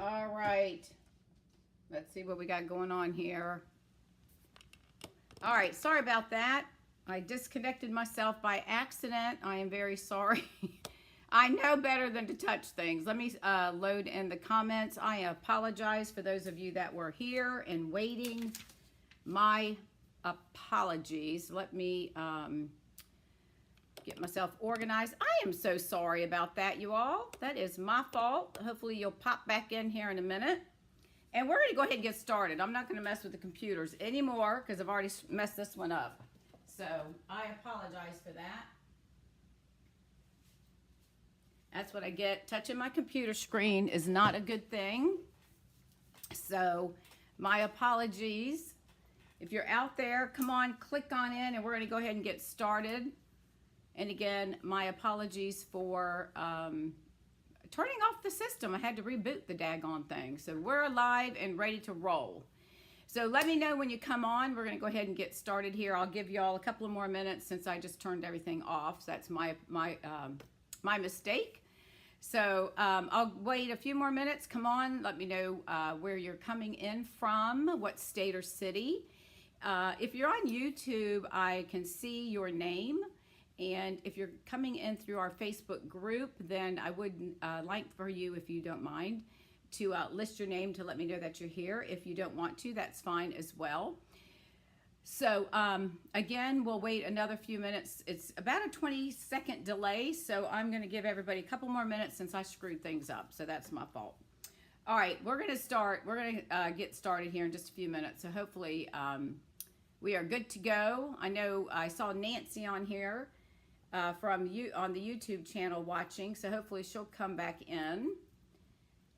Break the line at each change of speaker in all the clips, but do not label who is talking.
All right. Let's see what we got going on here. All right, sorry about that. I disconnected myself by accident. I am very sorry. I know better than to touch things. Let me load in the comments. I apologize for those of you that were here and waiting. My apologies. Let me get myself organized. I am so sorry about that, you all. That is my fault. Hopefully you'll pop back in here in a minute. And we're going to go ahead and get started. I'm not going to mess with the computers anymore because I've already messed this one up. So I apologize for that. That's what I get. Touching my computer screen is not a good thing. So my apologies. If you're out there, come on, click on in and we're going to go ahead and get started. And again, my apologies for turning off the system. I had to reboot the daggone thing. So we're live and ready to roll. So let me know when you come on. We're going to go ahead and get started here. I'll give you all a couple of more minutes since I just turned everything off. So that's my mistake. So I'll wait a few more minutes. Come on, let me know where you're coming in from, what state or city. If you're on YouTube, I can see your name. And if you're coming in through our Facebook group, then I would like for you, if you don't mind, to list your name to let me know that you're here. If you don't want to, that's fine as well. So again, we'll wait another few minutes. It's about a 20-second delay, so I'm going to give everybody a couple more minutes since I screwed things up, so that's my fault. All right, we're going to start. We're going to get started here in just a few minutes, so hopefully we are good to go. I know I saw Nancy on here from you on the YouTube channel watching, so hopefully she'll come back in.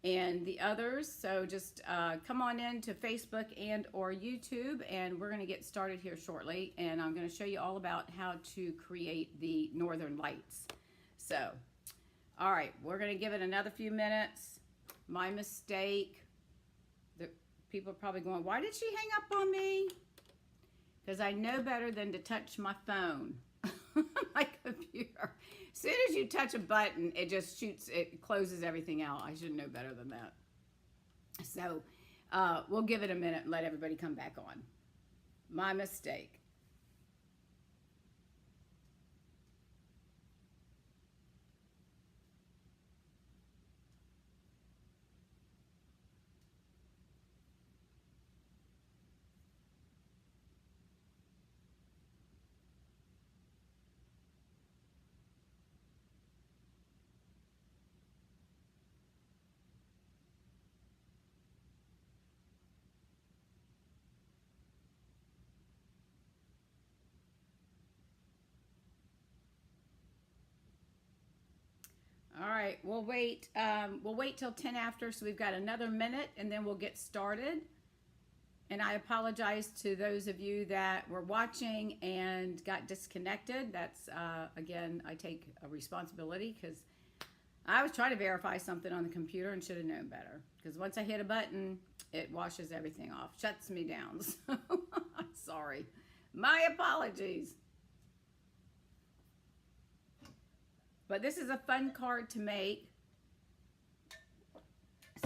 And the others, so just come on in to Facebook and or YouTube, and we're going to get started here shortly, and I'm going to show you all about how to create the Northern Lights. So, all right, we're going to give it another few minutes. My mistake. The people are probably going, why did she hang up on me? Because I know better than to touch my phone, my computer. As soon as you touch a button, it just shoots, it closes everything out. I should know better than that. So we'll give it a minute and let everybody come back on. My mistake. All right, we'll wait till 10 after, so we've got another minute, and then we'll get started. And I apologize to those of you that were watching and got disconnected. That's, again, I take a responsibility because I was trying to verify something on the computer and should have known better. Because once I hit a button, it washes everything off, shuts me down. So I'm sorry. My apologies. But this is a fun card to make.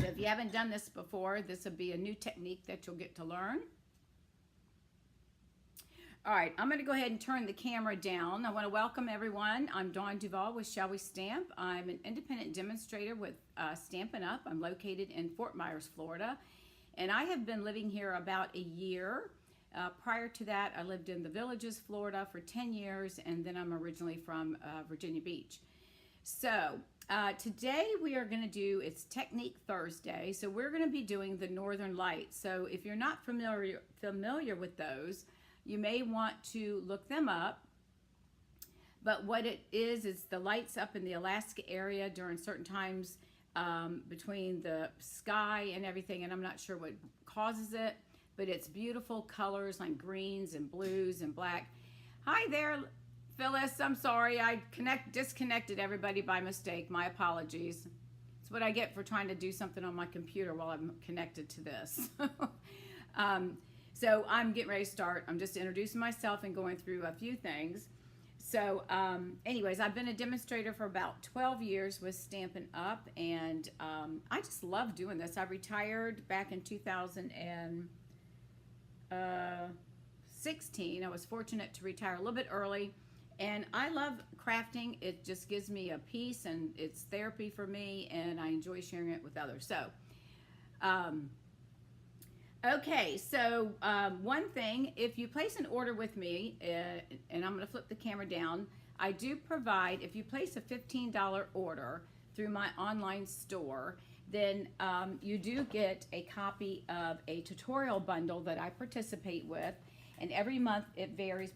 So if you haven't done this before, this will be a new technique that you'll get to learn. All right, I'm going to go ahead and turn the camera down. I want to welcome everyone. I'm Dawn Duvall with Shall We Stamp. I'm an independent demonstrator with Stampin' Up. I'm located in Fort Myers, Florida. And I have been living here about a year. Prior to that, I lived in the Villages, Florida for 10 years, and then I'm originally from Virginia Beach. So today we are going to do, it's Technique Thursday, so we're going to be doing the Northern Lights. So if you're not familiar with those, you may want to look them up. But what it is the lights up in the Alaska area during certain times between the sky and everything, and I'm not sure what causes it, but it's beautiful colors like greens and blues and black. Hi there, Phyllis, I'm sorry, I disconnected everybody by mistake. My apologies. It's what I get for trying to do something on my computer while I'm connected to this. So I'm getting ready to start. I'm just introducing myself and going through a few things. So, anyways, I've been a demonstrator for about 12 years with Stampin' Up, and I just love doing this. I retired back in 2016. I was fortunate to retire a little bit early, and I love crafting. It just gives me a peace, and it's therapy for me, and I enjoy sharing it with others. So, okay, so one thing, if you place an order with me, and I'm going to flip the camera down, I do provide, if you place a $15 order through my online store, then you do get a copy of a tutorial bundle that I participate with, and every month it varies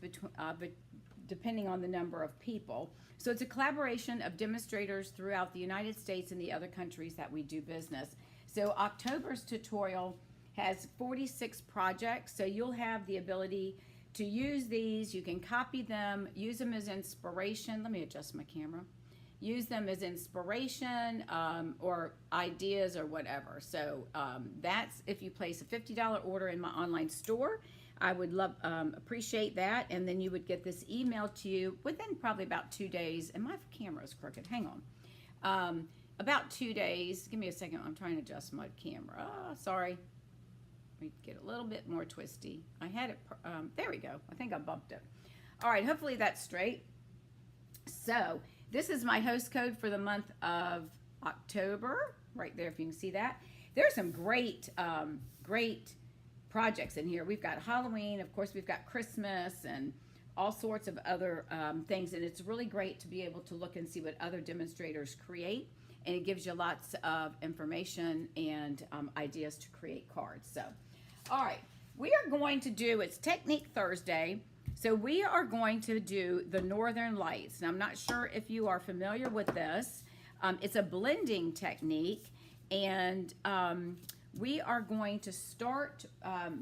depending on the number of people. So it's a collaboration of demonstrators throughout the United States and the other countries that we do business. So October's tutorial has 46 projects, so you'll have the ability to use these. You can copy them, use them as inspiration. Let me adjust my camera. Use them as inspiration or ideas or whatever. So that's if you place a $50 order in my online store. I would love, appreciate that, and then you would get this emailed to you within probably about 2 days. And my camera is crooked. Hang on. About 2 days. Give me a second. I'm trying to adjust my camera. Sorry. Let me get a little bit more twisty. I had it, there we go. I think I bumped it. All right, hopefully that's straight. So this is my host code for the month of October, right there if you can see that. There's some great, great projects in here. We've got Halloween, of course we've got Christmas and all sorts of other things, and it's really great to be able to look and see what other demonstrators create, and it gives you lots of information and ideas to create cards. So, all right, we are going to do, it's Technique Thursday, so we are going to do the Northern Lights. Now, I'm not sure if you are familiar with this. It's a blending technique, and we are going to start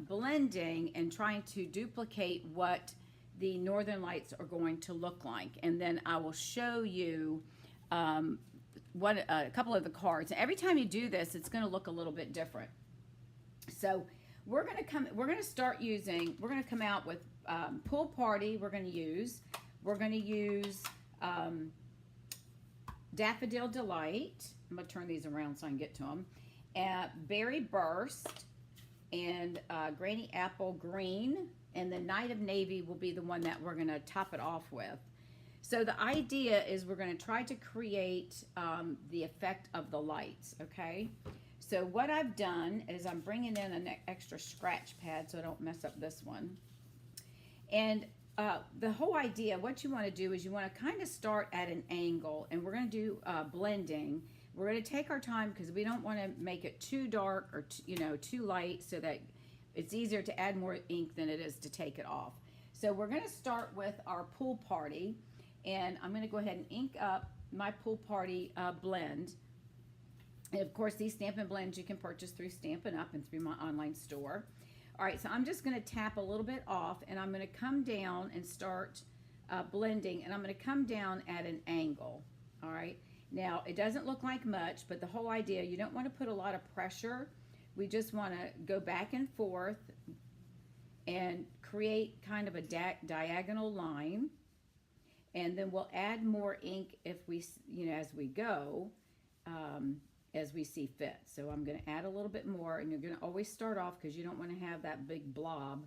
blending and trying to duplicate what the Northern Lights are going to look like, and then I will show you a couple of the cards. Every time you do this, it's going to look a little bit different. So we're going to come out with Pool Party. We're going to use Daffodil Delight. I'm going to turn these around so I can get to them. Berry Burst and Granny Apple Green, and the Night of Navy will be the one that we're going to top it off with. So the idea is we're going to try to create the effect of the lights, okay? So what I've done is I'm bringing in an extra scratch pad so I don't mess up this one. And the whole idea, what you want to do is you want to kind of start at an angle, and we're going to do blending. We're going to take our time because we don't want to make it too dark or too light, so that it's easier to add more ink than it is to take it off. So we're going to start with our Pool Party, and I'm going to go ahead and ink up my Pool Party blend. And of course, these Stampin' Blends you can purchase through Stampin' Up and through my online store. All right, so I'm just going to tap a little bit off, and I'm going to come down and start blending, and I'm going to come down at an angle. All right, now it doesn't look like much, but the whole idea, you don't want to put a lot of pressure. We just want to go back and forth and create kind of a diagonal line, and then we'll add more ink if we, as we go, as we see fit. So I'm going to add a little bit more, and you're going to always start off because you don't want to have that big blob,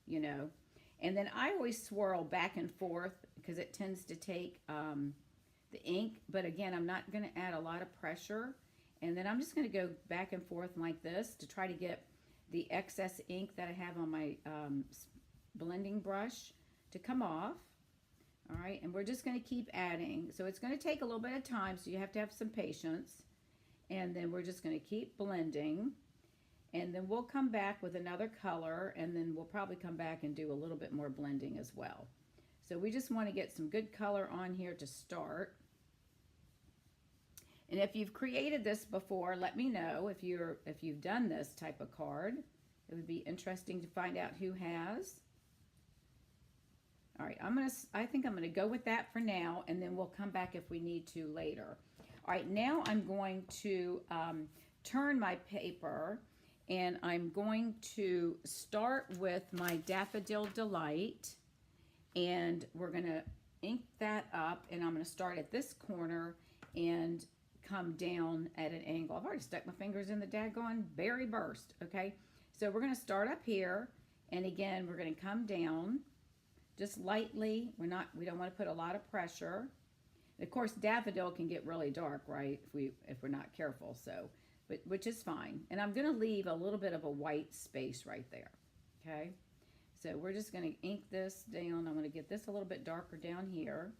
and then I always swirl back and forth because it tends to take the ink, but again, I'm not going to add a lot of pressure, and then I'm just going to go back and forth like this to try to get the excess ink that I have on my blending brush to come off. All right, and we're just going to keep adding. So it's going to take a little bit of time, so you have to have some patience. And then we're just going to keep blending, and then we'll come back with another color, and then we'll probably come back and do a little bit more blending as well. So we just want to get some good color on here to start. And if you've created this before, let me know if you've done this type of card. It would be interesting to find out who has. All right, I think I'm gonna go with that for now, and then we'll come back if we need to later. All right, now I'm going to turn my paper, and I'm going to start with my Daffodil Delight, and we're gonna ink that up, and I'm going to start at this corner and come down at an angle. I've already stuck my fingers in the daggone berry burst, okay? So we're going to start up here, and again, we're going to come down just lightly. We don't want to put a lot of pressure. Of course, daffodil can get really dark, right, if we're not careful, so, which is fine. And I'm going to leave a little bit of a white space right there, okay? So we're just going to ink this down. I'm going to get this a little bit darker down here.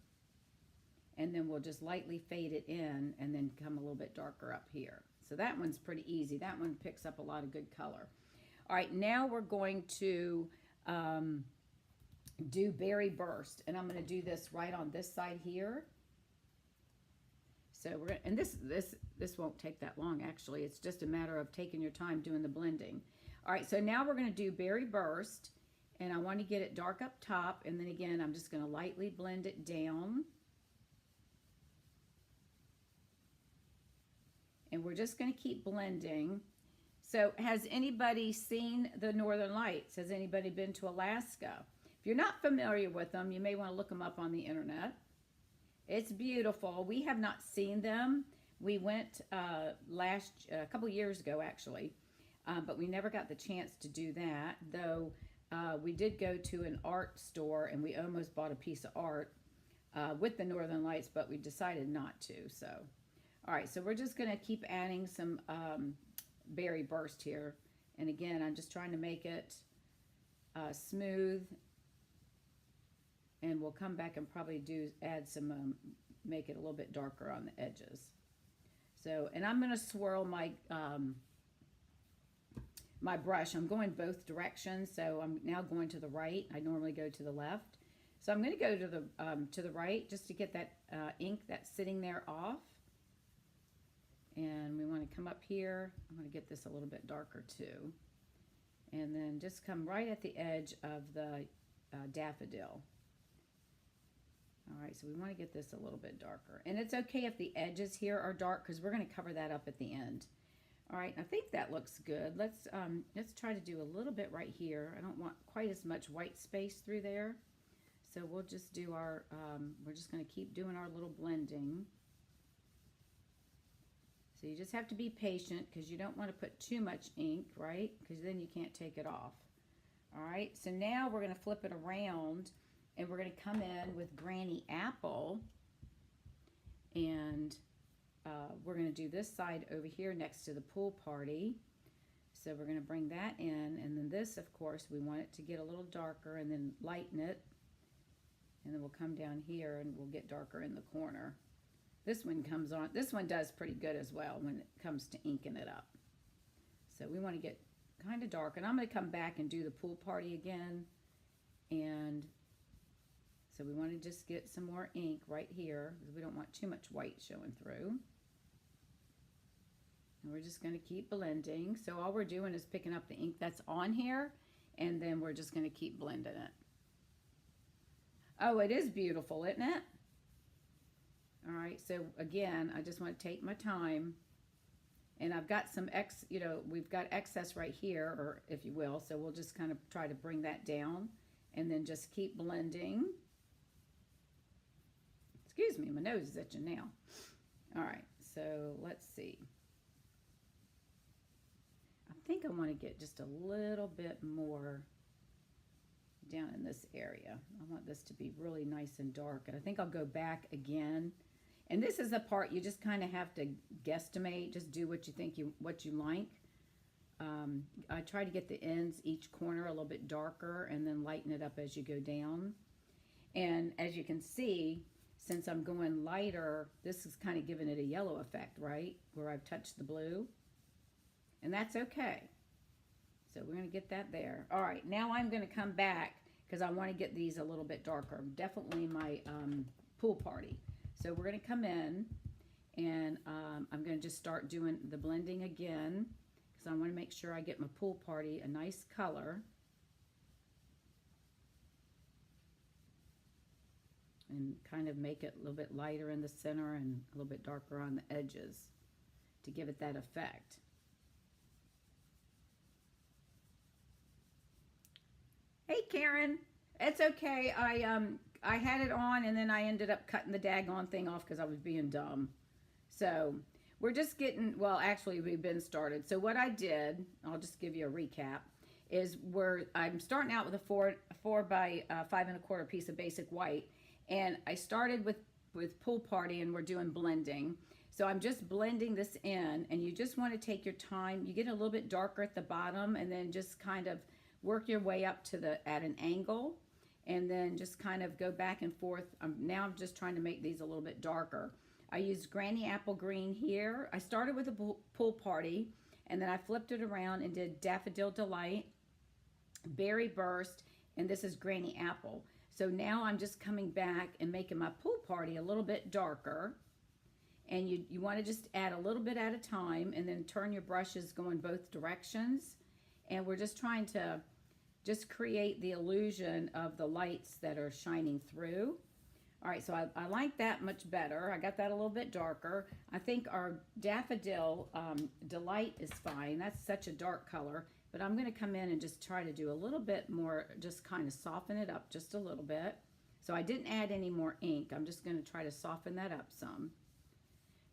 And then we'll just lightly fade it in and then come a little bit darker up here. So that one's pretty easy. That one picks up a lot of good color. All right, now we're going to do Berry Burst. And I'm going to do this right on this side here. So we're going to, and this won't take that long, actually. It's just a matter of taking your time doing the blending. All right, so now we're going to do Berry Burst. And I want to get it dark up top. And then again, I'm just going to lightly blend it down. And we're just going to keep blending. So has anybody seen the Northern Lights? Has anybody been to Alaska? If you're not familiar with them, you may want to look them up on the internet. It's beautiful. We have not seen them. We went a couple years ago, actually, but we never got the chance to do that, though we did go to an art store, and we almost bought a piece of art with the Northern Lights, but we decided not to, so... All right, so we're just going to keep adding some Berry Burst here. And again, I'm just trying to make it smooth. And we'll come back and probably add some, make it a little bit darker on the edges. So, and I'm going to swirl my, my brush. I'm going both directions, so I'm now going to the right. I normally go to the left. So I'm going to go to the right just to get that ink that's sitting there off. And we want to come up here. I'm going to get this a little bit darker too. And then just come right at the edge of the daffodil. All right, so we want to get this a little bit darker. And it's okay if the edges here are dark because we're going to cover that up at the end. All right, I think that looks good. Let's try to do a little bit right here. I don't want quite as much white space through there. So we'll just do our, we're just going to keep doing our little blending. So you just have to be patient because you don't want to put too much ink, right? Because then you can't take it off. All right, so now we're going to flip it around and we're going to come in with Granny Apple. And we're going to do this side over here next to the pool party. So we're going to bring that in. And then this, of course, we want it to get a little darker and then lighten it. And then we'll come down here and we'll get darker in the corner. This one comes on, this one does pretty good as well when it comes to inking it up. So we want to get kind of dark, and I'm going to come back and do the pool party again. And so we want to just get some more ink right here because we don't want too much white showing through. And we're just going to keep blending. So all we're doing is picking up the ink that's on here, and then we're just going to keep blending it. Oh, it is beautiful, isn't it? All right, so again, I just want to take my time, and I've got some we've got excess right here, or if you will, so we'll just kind of try to bring that down, and then just keep blending. Excuse me, my nose is itching now. All right, so let's see. I think I want to get just a little bit more down in this area. I want this to be really nice and dark, and I think I'll go back again. And this is the part you just kind of have to guesstimate. Just do what you think what you like. I try to get the ends, each corner, a little bit darker, and then lighten it up as you go down. And as you can see, since I'm going lighter, this is kind of giving it a yellow effect, right? Where I've touched the blue. And that's okay. So we're going to get that there. All right, now I'm going to come back because I want to get these a little bit darker. Definitely my pool party. So we're going to come in, and I'm going to just start doing the blending again because I want to make sure I get my pool party a nice color. And kind of make it a little bit lighter in the center and a little bit darker on the edges to give it that effect. Hey, Karen. It's okay. I had it on and then I ended up cutting the daggone thing off because I was being dumb. So we're just getting, well, actually we've been started. So what I did, I'll just give you a recap, is I'm starting out with a 4 by 5 1/4 piece of basic white. And I started with Pool Party and we're doing blending. So I'm just blending this in, and you just want to take your time. You get a little bit darker at the bottom and then just kind of work your way up to at an angle, and then just kind of go back and forth. Now I'm just trying to make these a little bit darker. I used Granny Apple Green here. I started with a Pool Party, and then I flipped it around and did Daffodil Delight, Berry Burst, and this is Granny Apple. So now I'm just coming back and making my Pool Party a little bit darker. And you want to just add a little bit at a time, and then turn your brushes going both directions. And we're just trying to just create the illusion of the lights that are shining through. All right, so I like that much better. I got that a little bit darker. I think our Daffodil Delight is fine. That's such a dark color. But I'm going to come in and just try to do a little bit more, just kind of soften it up just a little bit. So I didn't add any more ink. I'm just going to try to soften that up some.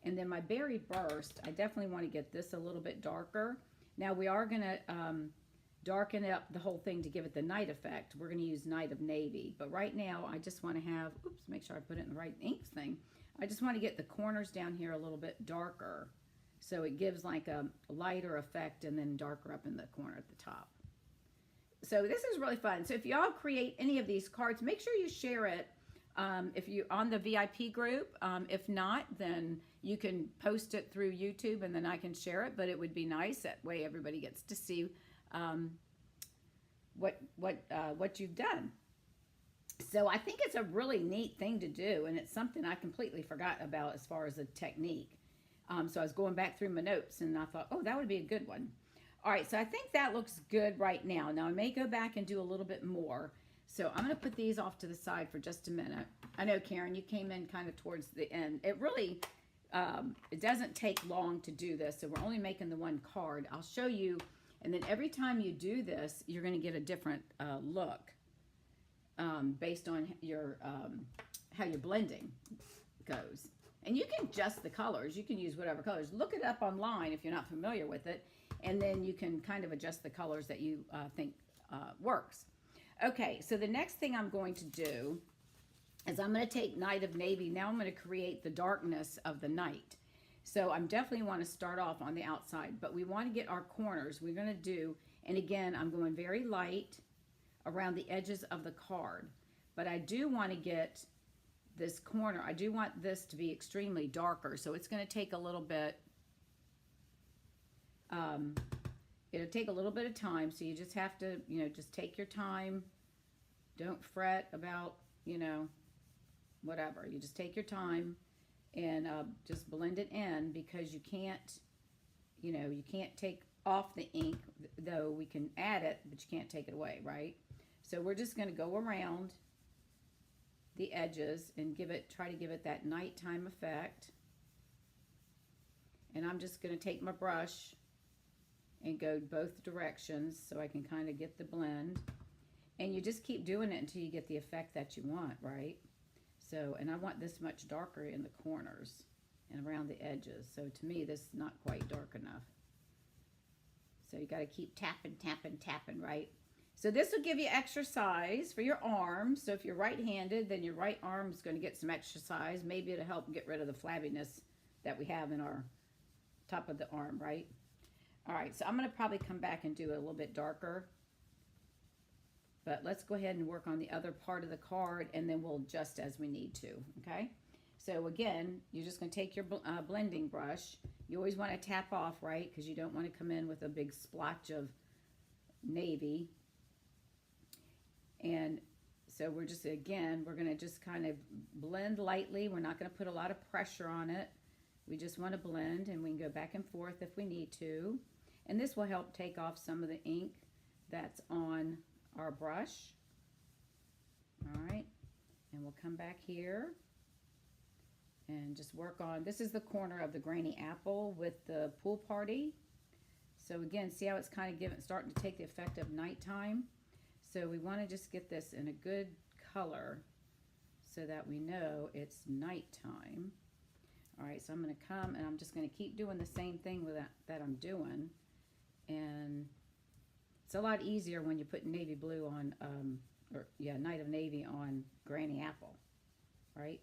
And then my Berry Burst, I definitely want to get this a little bit darker. Now we are going to darken up the whole thing to give it the night effect. We're going to use Night of Navy. But right now I just want to have, oops, make sure I put it in the right inks thing. I just want to get the corners down here a little bit darker, so it gives like a lighter effect, and then darker up in the corner at the top. So this is really fun. So if y'all create any of these cards, make sure you share it if you on the VIP group. If not, then you can post it through YouTube and then I can share it, but it would be nice. That way everybody gets to see what you've done. So I think it's a really neat thing to do, and it's something I completely forgot about as far as a technique. So I was going back through my notes and I thought, oh, that would be a good one. All right, so I think that looks good right now. Now I may go back and do a little bit more. So I'm going to put these off to the side for just a minute. I know, Karen, you came in kind of towards the end. It really, it doesn't take long to do this. So we're only making the one card. I'll show you. And then every time you do this, you're going to get a different look based on your how your blending goes. And you can adjust the colors. You can use whatever colors. Look it up online if you're not familiar with it. And then you can kind of adjust the colors that you think works. Okay, so the next thing I'm going to do is I'm going to take Night of Navy. Now I'm going to create the darkness of the night. So I'm definitely want to start off on the outside, but we want to get our corners. We're going to do, and again, I'm going very light around the edges of the card. But I do want to get this corner. I do want this to be extremely darker, so it's going to take a little bit. It'll take a little bit of time, so you just have to, just take your time. Don't fret about, whatever. You just take your time and just blend it in, because you can't, you can't take off the ink, though we can add it, but you can't take it away, right? So we're just going to go around the edges and try to give it that nighttime effect. And I'm just going to take my brush and go both directions so I can kind of get the blend. And you just keep doing it until you get the effect that you want, right? So, and I want this much darker in the corners and around the edges. So to me, this is not quite dark enough. So you got to keep tapping, tapping, tapping, right? So this will give you exercise for your arms. So if you're right-handed, then your right arm is going to get some exercise. Maybe it'll help get rid of the flabbiness that we have in our top of the arm, right? All right, so I'm going to probably come back and do it a little bit darker. But let's go ahead and work on the other part of the card, and then we'll adjust as we need to, okay? So again, you're just going to take your blending brush. You always want to tap off, right? Because you don't want to come in with a big splotch of navy. And so we're just, again, we're going to just kind of blend lightly. We're not going to put a lot of pressure on it. We just want to blend, and we can go back and forth if we need to. And this will help take off some of the ink that's on our brush. All right, and we'll come back here and just work on, this is the corner of the Granny Apple with the Pool Party. So again, see how it's kind of starting to take the effect of nighttime. So we want to just get this in a good color so that we know it's nighttime. All right, so I'm going to come and I'm just going to keep doing the same thing with that I'm doing. And it's a lot easier when you put navy blue on, Night of Navy on Granny Apple, right?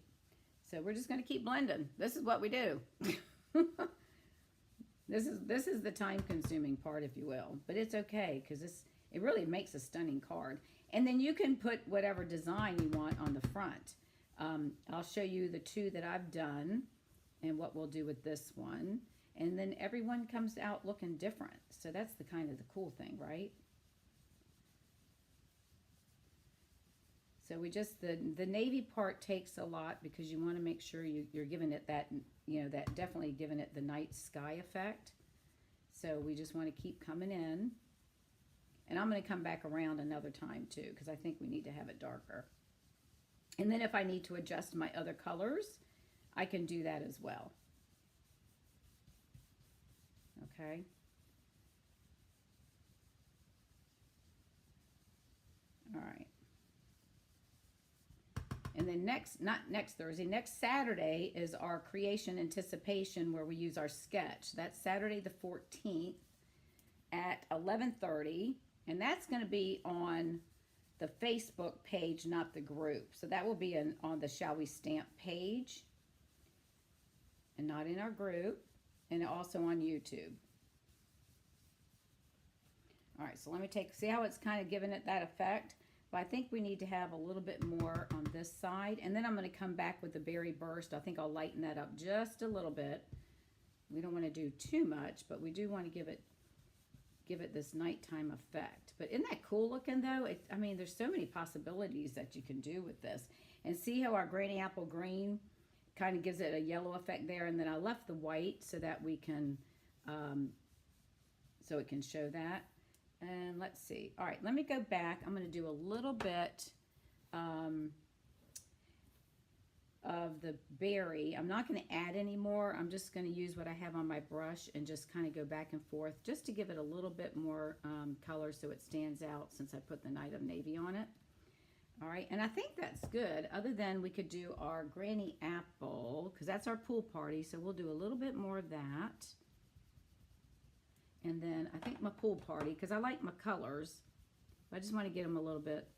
So we're just going to keep blending. This is what we do. This is the time-consuming part, if you will, but it's okay because it really makes a stunning card. And then you can put whatever design you want on the front. I'll show you the two that I've done and what we'll do with this one. And then everyone comes out looking different. So that's the kind of the cool thing, right? So we just, the navy part takes a lot because you want to make sure you're giving it that, that definitely giving it the night sky effect. So we just want to keep coming in. And I'm going to come back around another time too, because I think we need to have it darker. And then if I need to adjust my other colors, I can do that as well. Okay. All right. And then next Saturday is our creation anticipation where we use our sketch. That's Saturday the 14th at 11:30. And that's going to be on the Facebook page, not the group. So that will be on the Shall We Stamp page and not in our group, and also on YouTube. All right, so let me see how it's kind of giving it that effect. But I think we need to have a little bit more on this side. And then I'm going to come back with the berry burst. I think I'll lighten that up just a little bit. We don't want to do too much, but we do want to give it this nighttime effect. But isn't that cool looking though? I mean, there's so many possibilities that you can do with this. And see how our Granny Apple Green kind of gives it a yellow effect there. And then I left the white so that we can, so it can show that. And let's see. All right, let me go back. I'm going to do a little bit of the berry. I'm not going to add any more. I'm just going to use what I have on my brush and just kind of go back and forth just to give it a little bit more color so it stands out since I put the Night of Navy on it. All right, and I think that's good. Other than we could do our Granny Apple because that's our pool party, so we'll do a little bit more of that. And then I think my pool party, because I like my colors. I just want to get them a little bit.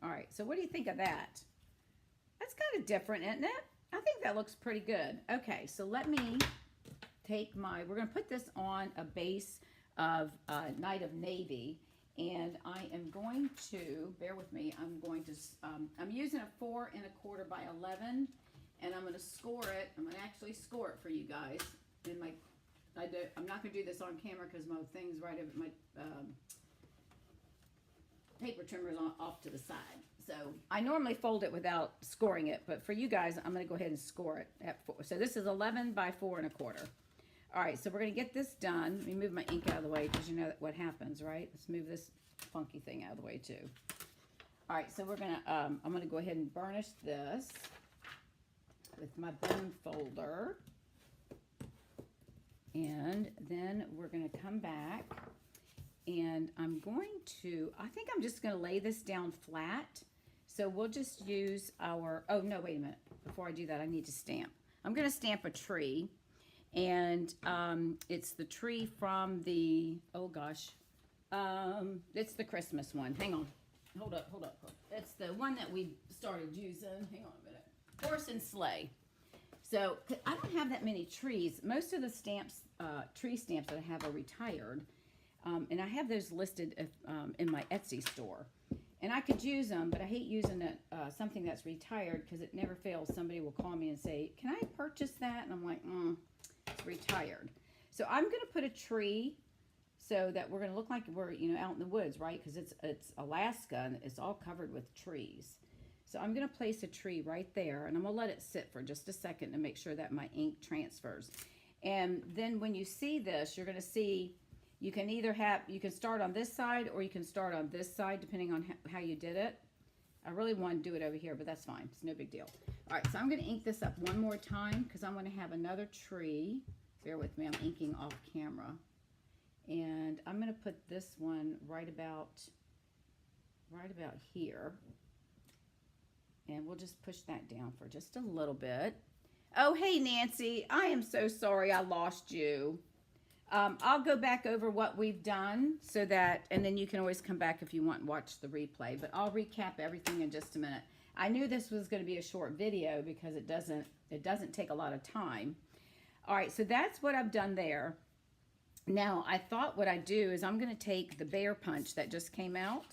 All right, so what do you think of that? That's kind of different, isn't it? I think that looks pretty good. Okay, so let me take we're going to put this on a base of Night of Navy. And I am going to, bear with me, I'm using a 4 1/4 by 11. And I'm going to score it. I'm going to actually score it for you guys in my... I'm not going to do this on camera because my thing's right over my paper trimmer's off to the side. So I normally fold it without scoring it, but for you guys, I'm going to go ahead and score it at 4. So this is 11 by 4 1/4. All right, so we're going to get this done. Let me move my ink out of the way because you know what happens, right? Let's move this funky thing out of the way too. All right, so we're going to, I'm going to go ahead and burnish this with my bone folder. And then we're going to come back and I'm just going to lay this down flat. So we'll just use our, oh no, wait a minute. Before I do that, I need to stamp. I'm going to stamp a tree and it's the tree from the, oh gosh, it's the Christmas one. Hang on. Hold up. It's the one that we started using. Hang on a minute. Horse and sleigh. So I don't have that many trees. Most of the stamps, tree stamps that I have are retired. And I have those listed in my Etsy store. And I could use them, but I hate using something that's retired because it never fails. Somebody will call me and say, can I purchase that? And I'm like, it's retired. So I'm going to put a tree so that we're going to look like we're, out in the woods, right? Because it's Alaska and it's all covered with trees. So I'm going to place a tree right there, and I'm going to let it sit for just a second to make sure that my ink transfers. And then when you see this, you're going to see you can start on this side or you can start on this side, depending on how you did it. I really want to do it over here, but that's fine. It's no big deal. All right, so I'm going to ink this up one more time because I'm going to have another tree. Bear with me. I'm inking off camera. And I'm going to put this one right about here. And we'll just push that down for just a little bit. Oh, hey, Nancy, I am so sorry I lost you. I'll go back over what we've done so that, and then you can always come back if you want and watch the replay, but I'll recap everything in just a minute. I knew this was going to be a short video because it doesn't take a lot of time. All right, so that's what I've done there. Now, I thought what I'd do is I'm going to take the bear punch that just came out,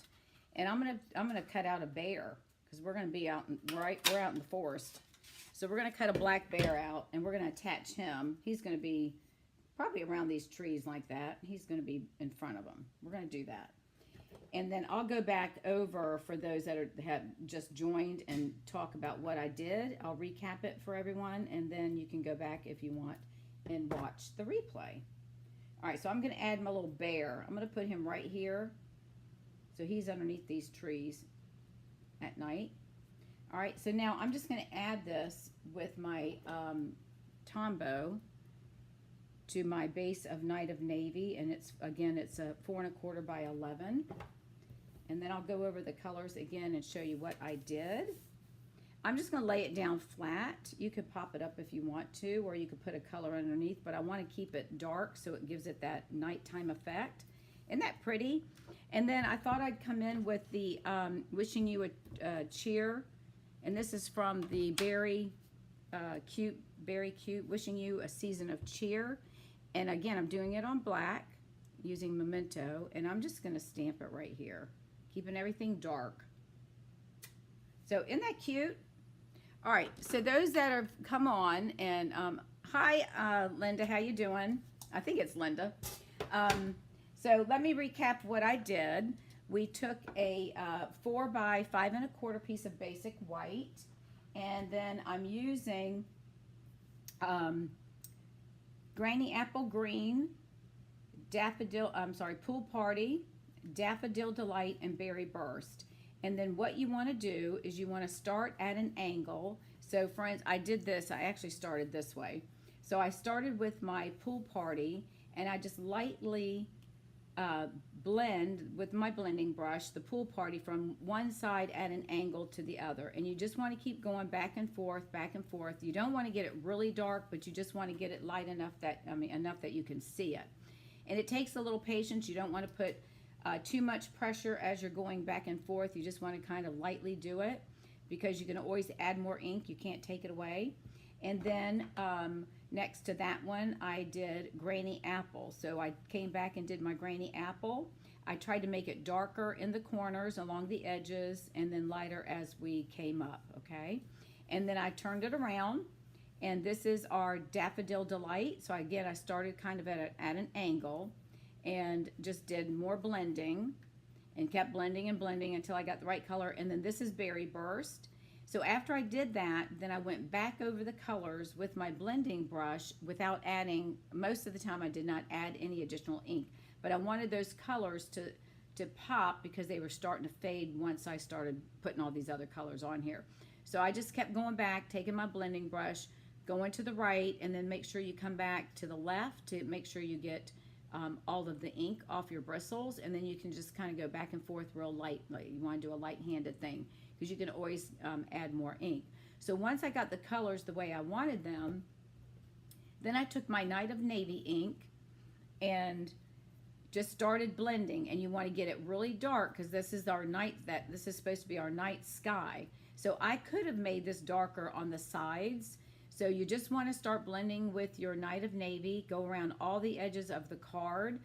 and I'm going to cut out a bear because we're going to be out, we're out in the forest. So we're going to cut a black bear out, and we're going to attach him. He's going to be probably around these trees like that. He's going to be in front of them. We're going to do that. And then I'll go back over for those that have just joined and talk about what I did. I'll recap it for everyone, and then you can go back if you want and watch the replay. All right, so I'm going to add my little bear. I'm going to put him right here. So he's underneath these trees at night. All right, so now I'm just going to add this with my Tombow to my base of Night of Navy, and it's a 4 1/4 by 11. And then I'll go over the colors again and show you what I did. I'm just going to lay it down flat. You could pop it up if you want to, or you could put a color underneath, but I want to keep it dark so it gives it that nighttime effect. Isn't that pretty? And then I thought I'd come in with the Wishing You a Cheer, and this is from the Very Cute, Wishing You a Season of Cheer. And again, I'm doing it on black using Memento, and I'm just going to stamp it right here, keeping everything dark. So isn't that cute? All right, so those that have come on, and hi, Linda, how you doing? I think it's Linda. So let me recap what I did. We took a 4 by 5 1/4 piece of basic white, and then I'm using Granny Apple Green, Pool Party, Daffodil Delight, and Berry Burst. And then what you want to do is you want to start at an angle. So friends, I did this, I actually started this way. So I started with my Pool Party, and I just lightly blend with my blending brush the Pool Party from one side at an angle to the other. And you just want to keep going back and forth, back and forth. You don't want to get it really dark, but you just want to get it light enough that, enough that you can see it. And it takes a little patience. You don't want to put too much pressure as you're going back and forth. You just want to kind of lightly do it because you can always add more ink. You can't take it away. And then next to that one, I did Granny Apple. So I came back and did my Granny Apple. I tried to make it darker in the corners along the edges and then lighter as we came up, okay? And then I turned it around, and this is our Daffodil Delight. So again, I started kind of at an angle and just did more blending and kept blending and blending until I got the right color. And then this is Berry Burst. So after I did that, then I went back over the colors with my blending brush without adding, most of the time I did not add any additional ink, but I wanted those colors to pop because they were starting to fade once I started putting all these other colors on here. So I just kept going back, taking my blending brush, going to the right, and then make sure you come back to the left to make sure you get all of the ink off your bristles, and then you can just kind of go back and forth real light. Like you want to do a light-handed thing because you can always add more ink. So once I got the colors the way I wanted them, then I took my Night of Navy ink and just started blending. And you want to get it really dark because this is our night, this is supposed to be our night sky. So I could have made this darker on the sides. So you just want to start blending with your Night of Navy, go around all the edges of the card.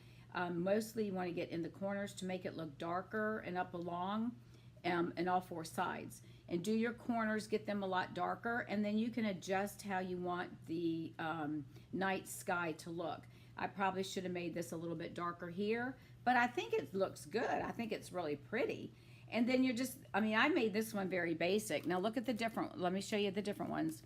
Mostly you want to get in the corners to make it look darker and up along and all four sides. And do your corners, get them a lot darker, and then you can adjust how you want the night sky to look. I probably should have made this a little bit darker here, but I think it looks good. I think it's really pretty. And then you're just, I made this one very basic. Now look at the different, let me show you the different ones.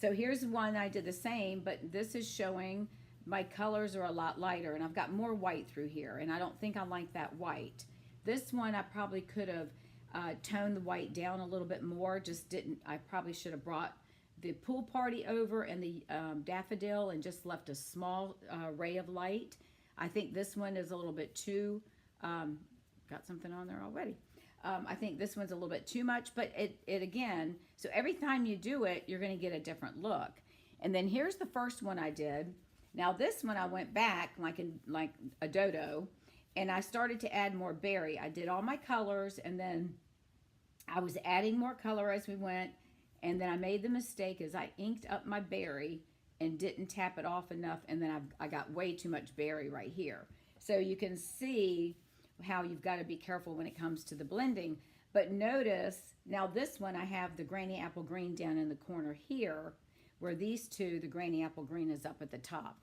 So here's one I did the same, but this is showing my colors are a lot lighter, and I've got more white through here, and I don't think I like that white. This one I probably could have toned the white down a little bit more, just didn't. I probably should have brought the Pool Party over and the Daffodil and just left a small ray of light. I think this one is a little bit too, got something on there already. I think this one's a little bit too much, but it again, so every time you do it, you're going to get a different look. And then here's the first one I did. Now this one I went back like a dodo, and I started to add more berry. I did all my colors, and then I was adding more color as we went, and then I made the mistake as I inked up my berry and didn't tap it off enough, and then I got way too much berry right here. So you can see how you've got to be careful when it comes to the blending. But notice, now this one I have the granny apple green down in the corner here, where these two, the granny apple green is up at the top.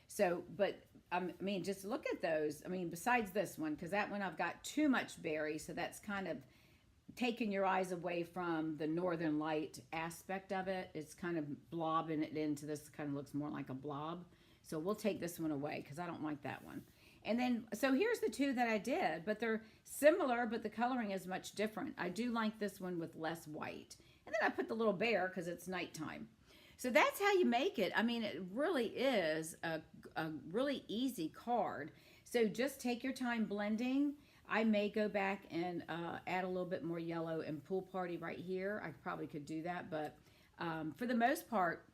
So, but I mean, just look at those. I mean, besides this one, because that one I've got too much berry, so that's kind of taking your eyes away from the Northern Light aspect of it. It's kind of blobbing it into this, kind of looks more like a blob. So we'll take this one away because I don't like that one. And then, so here's the two that I did, but they're similar, but the coloring is much different. I do like this one with less white. And then I put the little bear because it's nighttime. So that's how you make it. I mean, it really is a really easy card. So just take your time blending. I may go back and add a little bit more yellow and Pool Party right here. I probably could do that, but for the most part,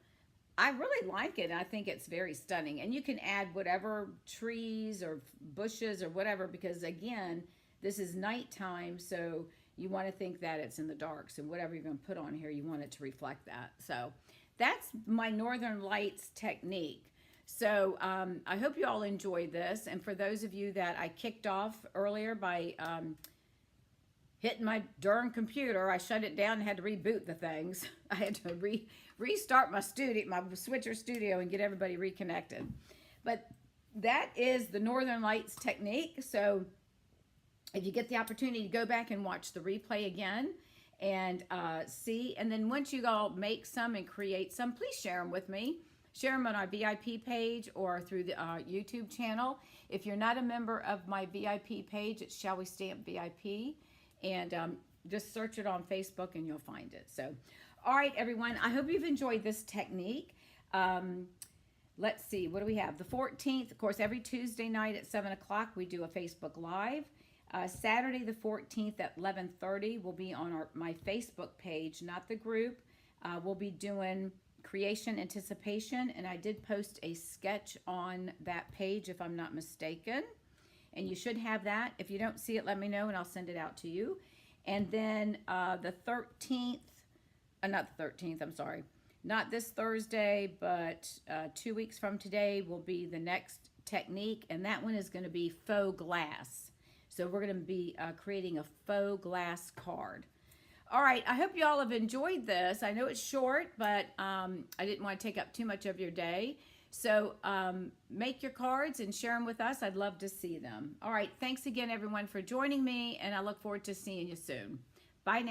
I really like it. I think it's very stunning. And you can add whatever trees or bushes or whatever, because again, this is nighttime, so you want to think that it's in the dark. So whatever you're going to put on here, you want it to reflect that. So that's my Northern Lights technique. So I hope you all enjoyed this. And for those of you that I kicked off earlier by hitting my darn computer, I shut it down and had to reboot the things. I had to restart my studio, my Switcher studio, and get everybody reconnected. But that is the Northern Lights technique. So if you get the opportunity to go back and watch the replay again and see, and then once you all make some and create some, please share them with me. Share them on our VIP page or through the YouTube channel. If you're not a member of my VIP page, it's Shall We Stamp VIP. And just search it on Facebook and you'll find it. So, all right, everyone, I hope you've enjoyed this technique. Let's see, what do we have? The 14th, of course, every Tuesday night at 7 o'clock, we do a Facebook Live. Saturday the 14th at 11:30 will be on my Facebook page, not the group. We'll be doing Creation Anticipation, and I did post a sketch on that page if I'm not mistaken. And you should have that. If you don't see it, let me know and I'll send it out to you. And then the 13th, not the 13th, I'm sorry. Not this Thursday, but 2 weeks from today will be the next technique. And that one is going to be faux glass. So we're going to be creating a faux glass card. All right, I hope you all have enjoyed this. I know it's short, but I didn't want to take up too much of your day. So make your cards and share them with us. I'd love to see them. All right, thanks again, everyone, for joining me, and I look forward to seeing you soon. Bye now.